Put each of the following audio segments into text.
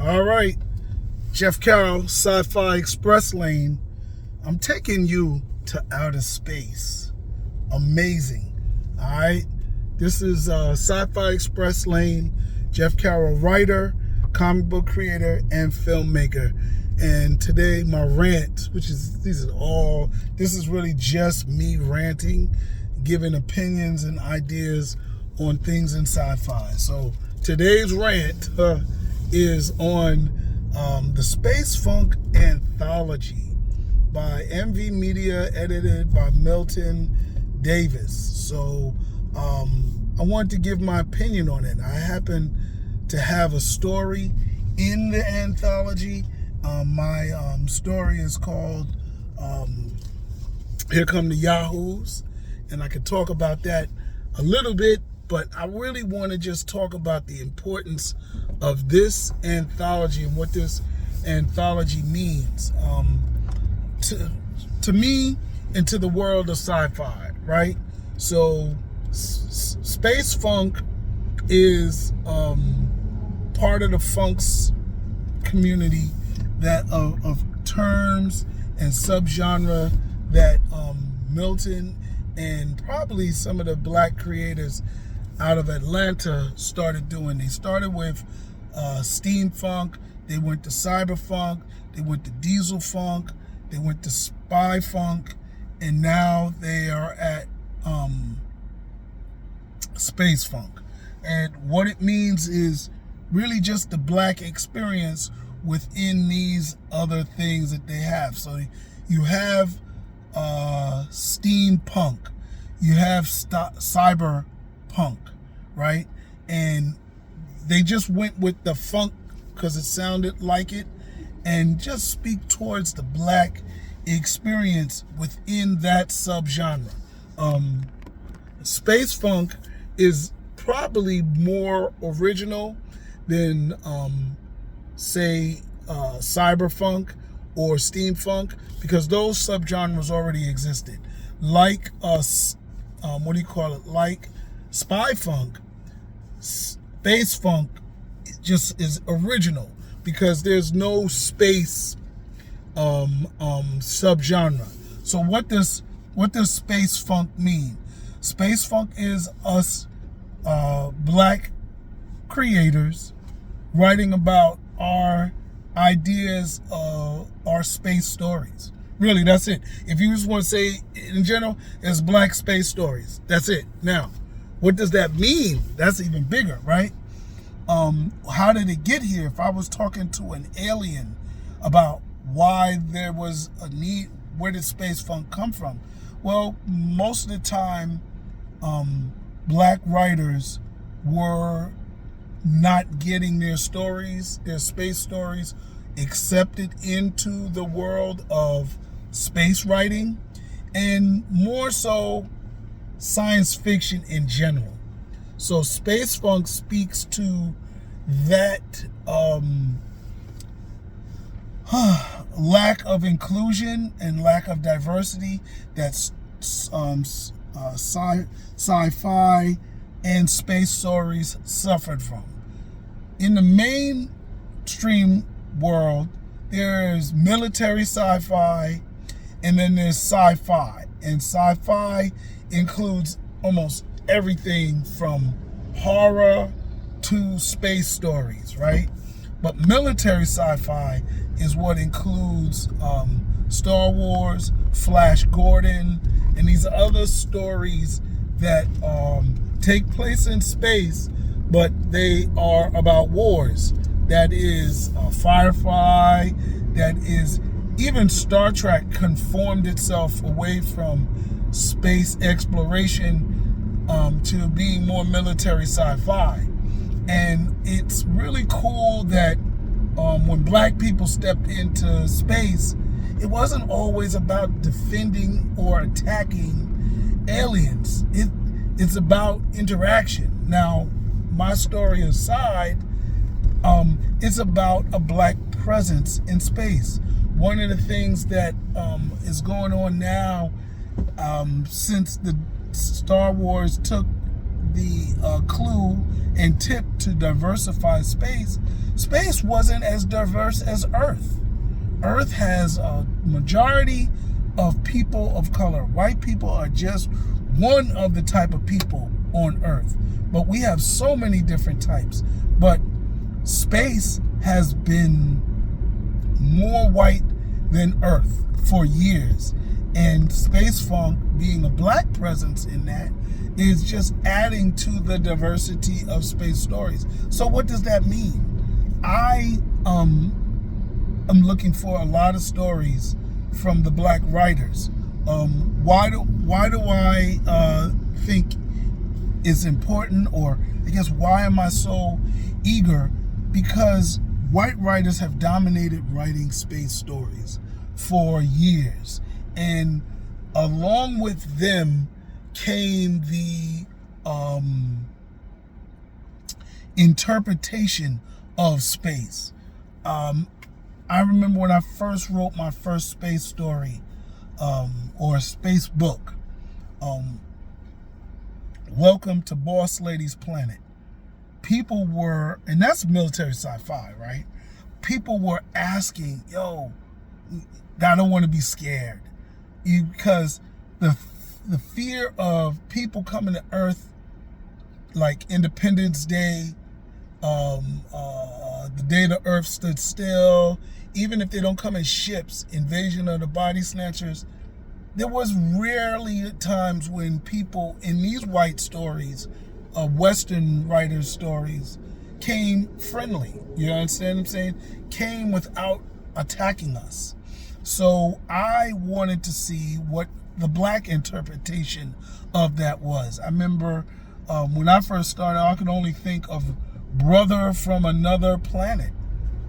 All right, Jeff Carroll Sci-fi Express Lane. I'm taking you to outer space. Amazing. All right, this is Sci-fi Express Lane. Jeff Carroll, writer, comic book creator, and filmmaker. And today my rant, this is really just me ranting, giving opinions and ideas on things in sci-fi. So today's rant is on the SpaceFunk anthology by MV Media, edited by Milton Davis. So I wanted to give my opinion on it. I happen to have a story in the anthology. My story is called Here Come the Yahoos, and I could talk about that a little bit, but I really want to just talk about the importance of this anthology and what this anthology means to me and to the world of sci-fi, right? So SpaceFunk is part of the funks community that of terms and subgenre that Milton and probably some of the black creators out of Atlanta started doing. They started with steampunk, they went to cyberfunk, they went to diesel funk, they went to spy funk, and now they are at space funk. And what it means is really just the black experience within these other things that they have. So you have steampunk, you have cyberpunk, right? And they just went with the funk because it sounded like it, and just speak towards the black experience within that subgenre. Space funk is probably more original than say cyberfunk or steampunk, because those subgenres already existed. Like like spy funk, space funk just is original because there's no space subgenre. So what does space funk mean? Space funk is us black creators writing about our ideas of our space stories. Really, that's it. If you just want to say in general, it's black space stories. That's it. Now, what does that mean? That's even bigger, right? How did it get here? If I was talking to an alien about why there was a need, where did space funk come from? Well, most of the time, black writers were not getting their stories, their space stories, accepted into the world of space writing, and more so science fiction in general. So space funk speaks to that lack of inclusion and lack of diversity that sci-fi and space stories suffered from. In the mainstream world, there's military sci-fi, and then there's sci-fi. And sci-fi includes almost everything from horror to space stories, right? But military sci-fi is what includes Star Wars, Flash Gordon, and these other stories that take place in space, but they are about wars. That is Firefly, that is even Star Trek conformed itself away from space exploration to being more military sci-fi. And it's really cool that when black people stepped into space, it wasn't always about defending or attacking aliens. It's about interaction. Now, my story aside, it's about a black presence in space. One of the things that is going on now, since the Star Wars took the clue and tip to diversify space, Space wasn't as diverse as Earth. Earth has a majority of people of color. White people are just one of the type of people on Earth. But we have so many different types. But space has been more white than Earth for years. And SpaceFunk, being a black presence in that, is just adding to the diversity of space stories. So what does that mean? I am looking for a lot of stories from the black writers. Why do I think it's important, or I guess why am I so eager? Because white writers have dominated writing space stories for years, and along with them came the interpretation of space. I remember when I first wrote my first space story, or a space book, Welcome to Boss Lady's Planet. People were, and that's military sci-fi, right? People were asking, yo, I don't want to be scared. Because the fear of people coming to Earth, like Independence Day, the day the Earth stood still, even if they don't come in ships, Invasion of the Body Snatchers, there was rarely times when people in these white stories, Western writers' stories, came friendly. You understand what I'm saying? Came without attacking us. So I wanted to see what the black interpretation of that was. I remember when I first started, I could only think of Brother from Another Planet.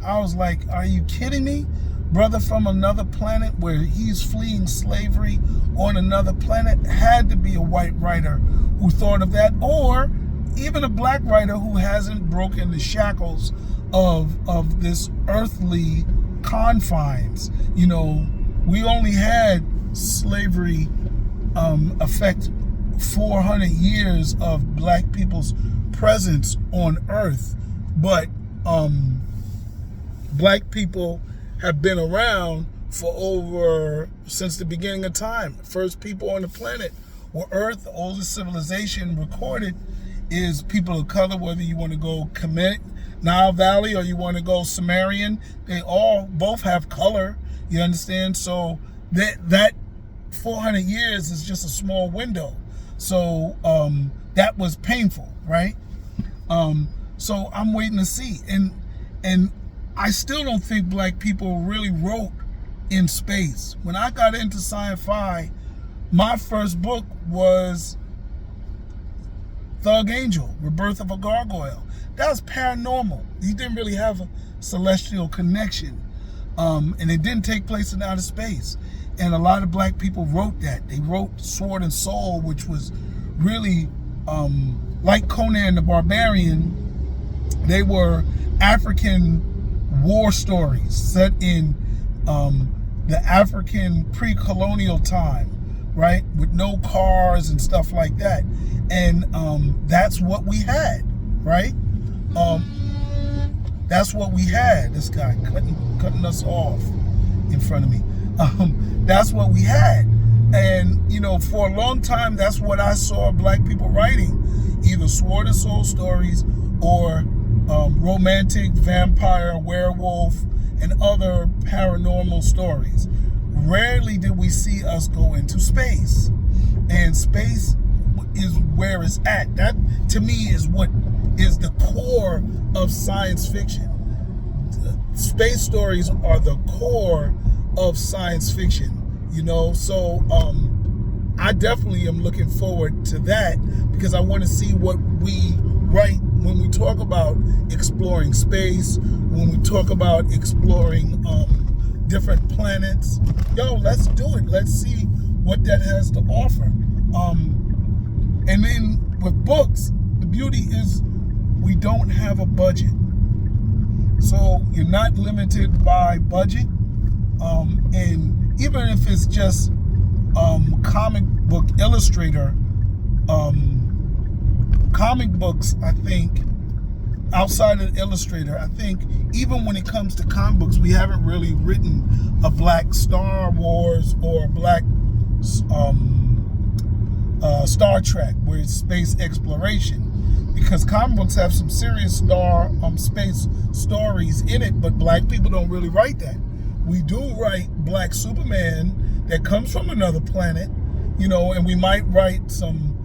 I was like, are you kidding me? Brother from Another Planet, where he's fleeing slavery on another planet? Had to be a white writer who thought of that, or even a black writer who hasn't broken the shackles of this earthly confines. You know, we only had slavery affect 400 years of black people's presence on Earth, but black people have been around for since the beginning of time. First people on the planet were Earth. The oldest civilization recorded is people of color, whether you want to go Kemet, Nile Valley, or you want to go Sumerian. They both have color, you understand? So that 400 years is just a small window. So that was painful, right? So I'm waiting to see. And I still don't think black people really wrote in space. When I got into sci-fi, my first book was Thug Angel, Rebirth of a Gargoyle. That was paranormal. He didn't really have a celestial connection. And it didn't take place in outer space. And a lot of black people wrote that. They wrote Sword and Soul, which was really like Conan the Barbarian. They were African war stories set in the African pre-colonial time, right? With no cars and stuff like that. And that's what we had, right? That's what we had. This guy cutting us off in front of me. That's what we had. And, you know, for a long time, that's what I saw black people writing. Either Sword and Soul stories or romantic, vampire, werewolf, and other paranormal stories. Rarely did we see us go into space. And space is where it's at. That, to me, is what is the core of science fiction. Space stories are the core of science fiction, you know? So I definitely am looking forward to that, because I want to see what we write when we talk about exploring space, when we talk about exploring different planets. Yo, let's do it. Let's see what that has to offer. And then with books, the beauty is we don't have a budget. So you're not limited by budget. And even if it's just comic book illustrator, comic books, I think, outside of Illustrator, I think even when it comes to comic books, we haven't really written a black Star Wars or a black Star Trek, where it's space exploration. Because comic books have some serious space stories in it, but black people don't really write that. We do write black Superman that comes from another planet, you know, and we might write some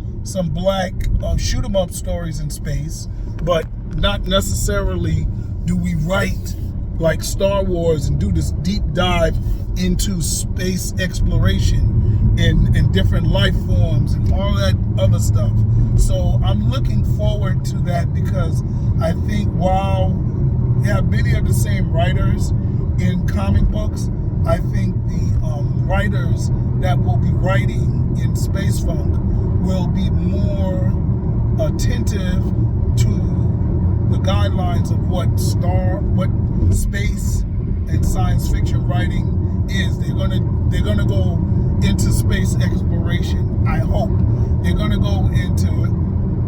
black shoot 'em up stories in space, but not necessarily do we write like Star Wars and do this deep dive into space exploration and different life forms and all that other stuff. So I'm looking forward to that, because I think while we have many of the same writers in comic books, I think the writers that will be writing in SpaceFunk will be more attentive to the guidelines of what space and science fiction writing is. They're gonna go into space exploration. I hope they're gonna go into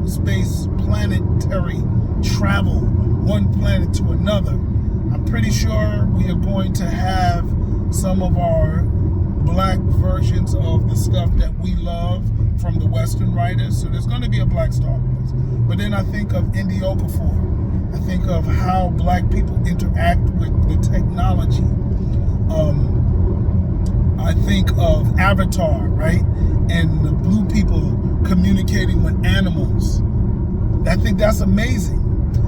space planetary travel, one planet to another. I'm pretty sure we are going to have some of our black versions of the stuff that we love from the Western writers. So there's going to be a black Star Wars. But then I think of Indy Okafor. I think of how black people interact with the technology. I think of Avatar, right? And the blue people communicating with animals. I think that's amazing.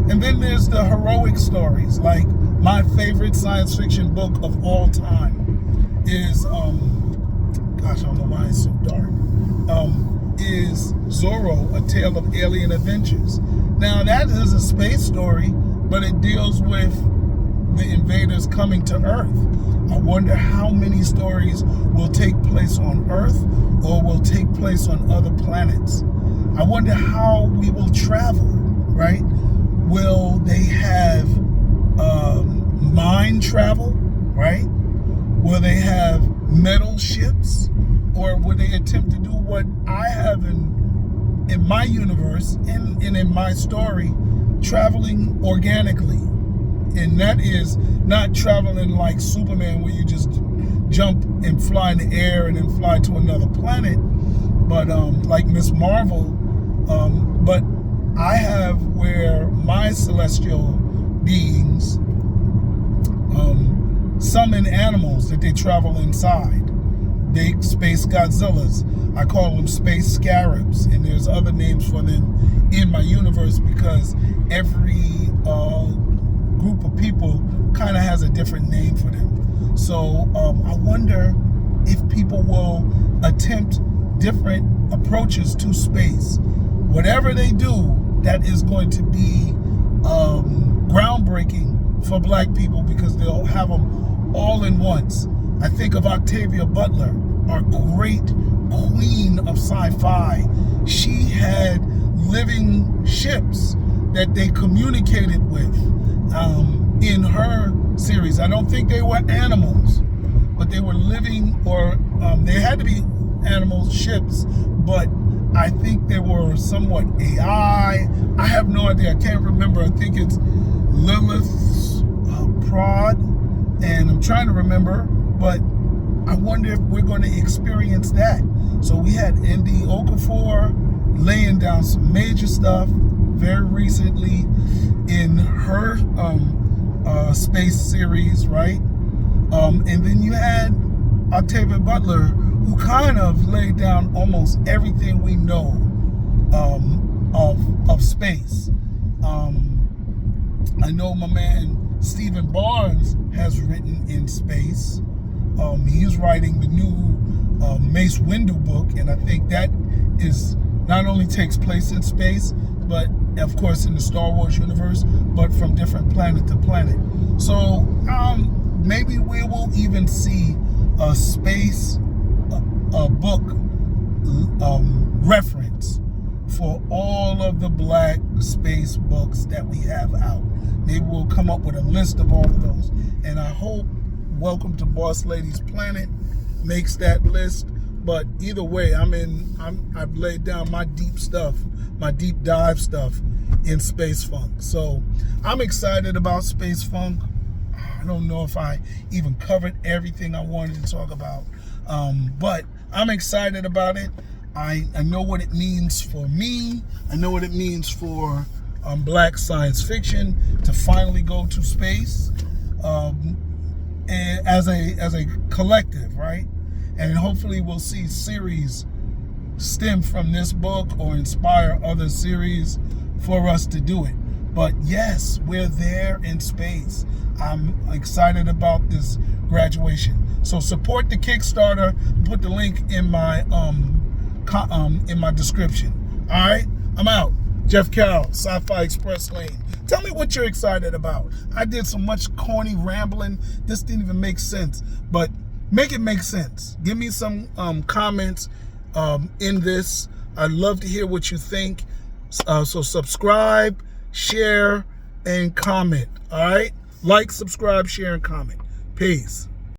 And then there's the heroic stories. Like my favorite science fiction book of all time is, gosh, I don't know why it's so dark, is Zorro, A Tale of Alien Adventures. Now that is a space story, but it deals with the invaders coming to Earth. I wonder how many stories will take place on Earth or will take place on other planets. I wonder how we will travel, right? Will they have mind travel, right? Will they have metal ships? Or will they attempt to do what I have in my universe and in my story, traveling organically? And that is not traveling like Superman, where you just jump and fly in the air and then fly to another planet, but like Miss Marvel. But I have where my celestial beings summon animals that they travel inside. Big space Godzillas. I call them space scarabs, and there's other names for them in my universe, because every group of people kind of has a different name for them. So I wonder if people will attempt different approaches to space. Whatever they do, that is going to be groundbreaking for black people, because they'll have them all in once. I think of Octavia Butler, our great queen of sci-fi. She had living ships that they communicated with in her series. I don't think they were animals, but they were living, or they had to be animals, ships, but I think they were somewhat AI. I have no idea. I can't remember. I think it's Lilith's Prod, and I'm trying to remember, but I wonder if we're going to experience that. So we had Indy Okafor laying down some major stuff very recently in her space series, right? And then you had Octavia Butler, who kind of laid down almost everything we know of space. I know my man Stephen Barnes has written in space. He's writing the new Mace Windu book, and I think that is not only takes place in space, but of course in the Star Wars universe, but from different planet to planet. So maybe we will even see a space book reference for all of the black space books that we have out. Maybe we'll come up with a list of all of those, and I hope Welcome to Boss Lady's Planet makes that list. But either way, I've laid down my deep stuff, my deep dive stuff in SpaceFunk. So I'm excited about SpaceFunk. I don't know if I even covered everything I wanted to talk about, but I'm excited about it. I know what it means for me. I know what it means for black science fiction to finally go to space, and as a collective, right? And hopefully we'll see series stem from this book or inspire other series for us to do it. But yes, we're there in space. I'm excited about this graduation. So support the Kickstarter. Put the link in my description. All right, I'm out. Jeff Carroll, Sci-Fi Express Lane. Tell me what you're excited about. I did so much corny rambling. This didn't even make sense, but make it make sense. Give me some comments in this. I'd love to hear what you think. So subscribe, share, and comment. All right? Like, subscribe, share, and comment. Peace.